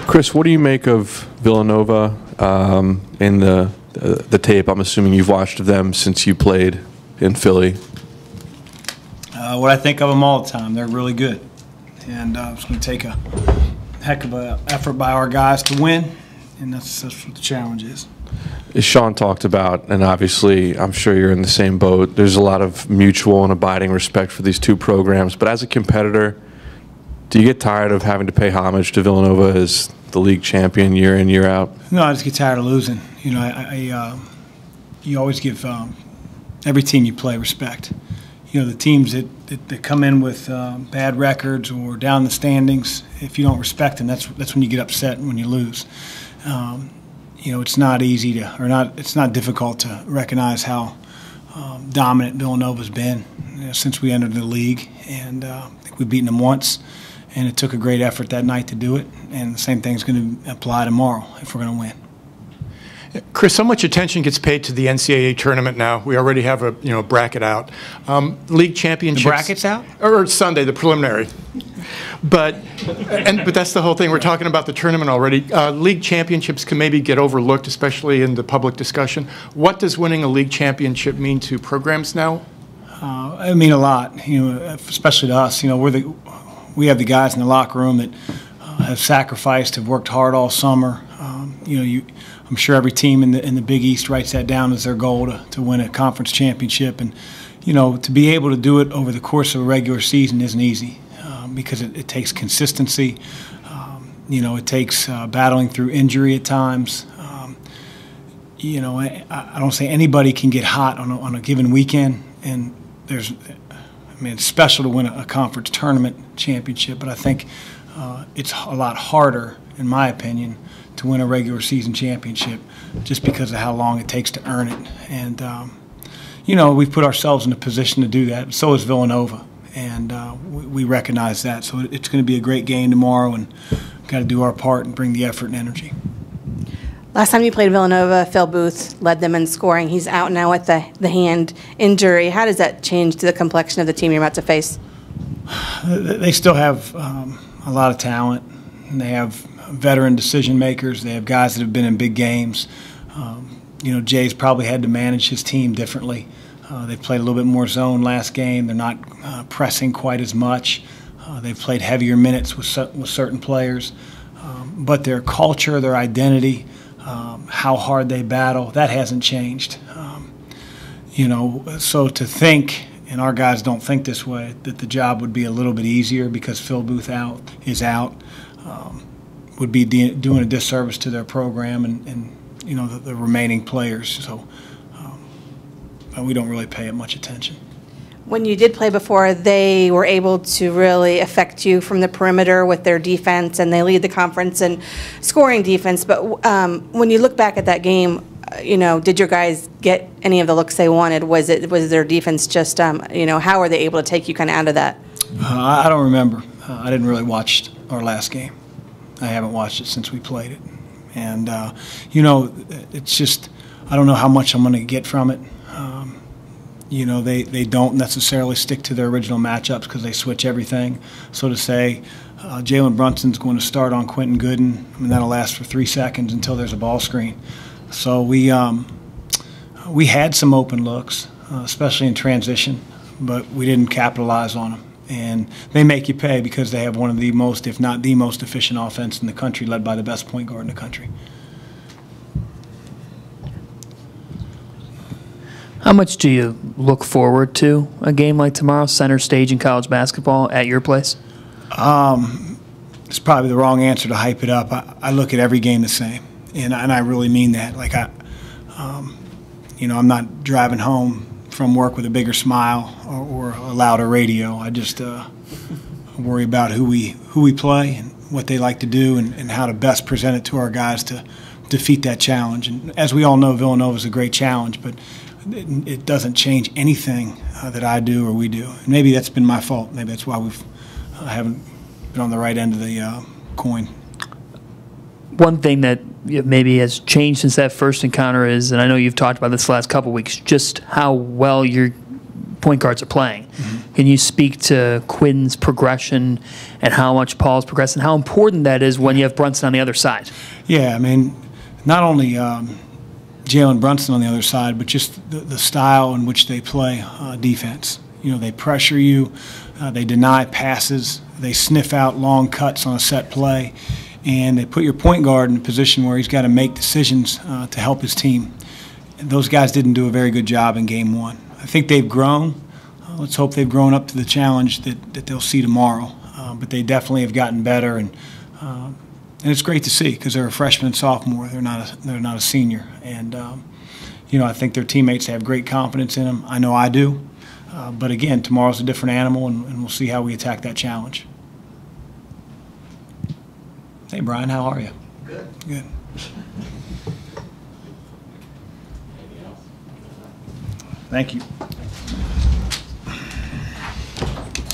Chris, what do you make of Villanova in the tape? I'm assuming you've watched of them since you played in Philly. What I think of them all the time. They're really good. And it's going to take a heck of an effort by our guys to win, and that's what the challenge is. As Sean talked about, and obviously I'm sure you're in the same boat, there's a lot of mutual and abiding respect for these two programs. But as a competitor, do you get tired of having to pay homage to Villanova as the league champion year in, year out? No, I just get tired of losing. You know, you always give every team you play respect. You know, the teams that come in with bad records or down the standings, if you don't respect them, that's when you get upset when you lose. You know, it's not easy to, it's not difficult to recognize how dominant Villanova's been since we entered the league, and I think we've beaten them once, and it took a great effort that night to do it, and the same thing's going to apply tomorrow if we're going to win. Chris, so much attention gets paid to the NCAA tournament now. We already have a bracket out. League championships. The bracket's out? Or Sunday, the preliminary. But that's the whole thing. We're talking about the tournament already. League championships can maybe get overlooked, especially in the public discussion. What does winning a league championship mean to programs now? It mean a lot. You know, especially to us. You know, we have the guys in the locker room that have sacrificed, have worked hard all summer. You know, I'm sure every team in the Big East writes that down as their goal to win a conference championship. And, you know, to be able to do it over the course of a regular season isn't easy because it takes consistency. You know, it takes battling through injury at times. You know, I don't say anybody can get hot on a given weekend. And it's special to win a conference tournament championship, but I think it's a lot harder, in my opinion, to win a regular season championship just because of how long it takes to earn it. And, you know, we've put ourselves in a position to do that. So is Villanova, and we recognize that. So it's going to be a great game tomorrow, and we've got to do our part and bring the effort and energy. Last time you played Villanova, Phil Booth led them in scoring. He's out now with the hand injury. How does that change to the complexion of the team you're about to face? They still have a lot of talent, and they have veteran decision makers. They have guys that have been in big games. You know, Jay's probably had to manage his team differently. They played a little bit more zone last game. They're not pressing quite as much. They've played heavier minutes with certain players. But their culture, their identity, how hard they battle, that hasn't changed. You know, so to think, and our guys don't think this way, that the job would be a little bit easier because Phil Booth is out, would be doing a disservice to their program and you know, the remaining players. So we don't really pay it much attention. When you did play before, they were able to really affect you from the perimeter with their defense, and they lead the conference in scoring defense. But when you look back at that game, you know, did your guys get any of the looks they wanted? Was their defense just, you know, how are they able to take you kind of out of that? I don't remember. I didn't really watch our last game. I haven't watched it since we played it. And, you know, it's just, I don't know how much I'm going to get from it. You know, they don't necessarily stick to their original matchups because they switch everything. So to say Jalen Brunson's going to start on Quentin Gooden, I mean, that'll last for 3 seconds until there's a ball screen. So we had some open looks, especially in transition, but we didn't capitalize on them. And they make you pay because they have one of the most, if not the most efficient offense in the country, led by the best point guard in the country. How much do you look forward to a game like tomorrow, center stage in college basketball, at your place? It's probably the wrong answer to hype it up. I look at every game the same, and I really mean that. Like you know, I'm not driving home from work with a bigger smile or a louder radio. I just worry about who we play and what they like to do and how to best present it to our guys to defeat that challenge. And as we all know, Villanova is a great challenge, but it doesn't change anything that I do or we do. And maybe that's been my fault. Maybe that's why haven't been on the right end of the coin. One thing that maybe has changed since that first encounter is, and I know you've talked about this the last couple of weeks, just how well your point guards are playing. Mm-hmm. Can you speak to Quinn's progression and how much Paul's progressed and how important that is when you have Brunson on the other side? Yeah, I mean, not only Jalen Brunson on the other side, but just the style in which they play defense. You know, they pressure you, they deny passes, they sniff out long cuts on a set play, and they put your point guard in a position where he's got to make decisions to help his team. And those guys didn't do a very good job in Game 1. I think they've grown. Let's hope they've grown up to the challenge that they'll see tomorrow. But they definitely have gotten better, and it's great to see because they're a freshman and sophomore. They're not a senior, and you know, I think their teammates have great confidence in them. I know I do. But again, tomorrow's a different animal, and we'll see how we attack that challenge. Hey, Brian, how are you? Good. Good. Thank you.